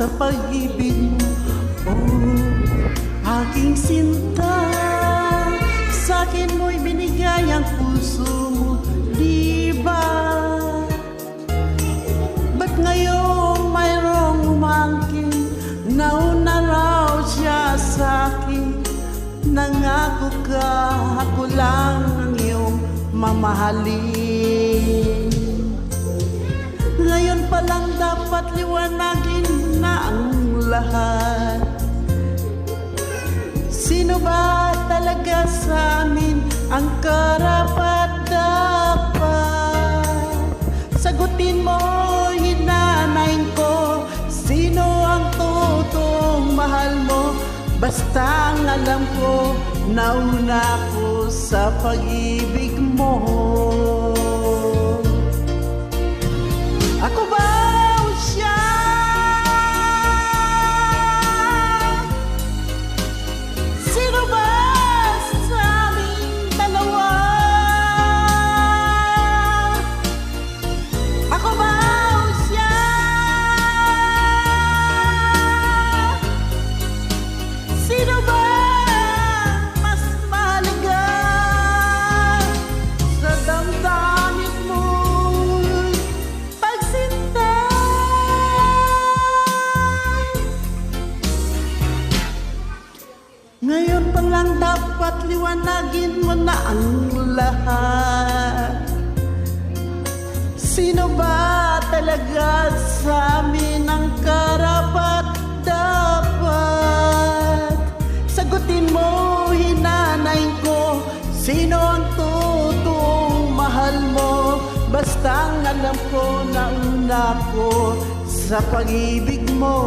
sa pag-ibig mo. Oh, aking sinta, sa'kin mo'y binigay ang puso mo, di ba? Ba't ngayon mayroong umangkin? Nauna raw siya sa'kin. Nangako ka, ako lang ang iyong mamahalin. Ngayon pa lang dapat liwanagin na ang lahat. Sino ba talaga sa amin ang karapat-dapat? Sagutin mo, hinanain ko, sino ang totoong mahal mo? Basta ang alam ko, nauna ko sa pag-ibig mo. Ako ba o siya? Sino ba sa aming dalawa? Ako ba o siya? Sino ba mas mahalaga sa damdamin mo'y pagsinta? Ngayon pa lang dapat liwanagin mo na ang lahat. Sino ba talaga sa amin ang karapat-dapat? Sagutin mo, hinanain ko, sino ang totoong mahal mo? Basta ang alam ko, nauna ko sa pag-ibig mo.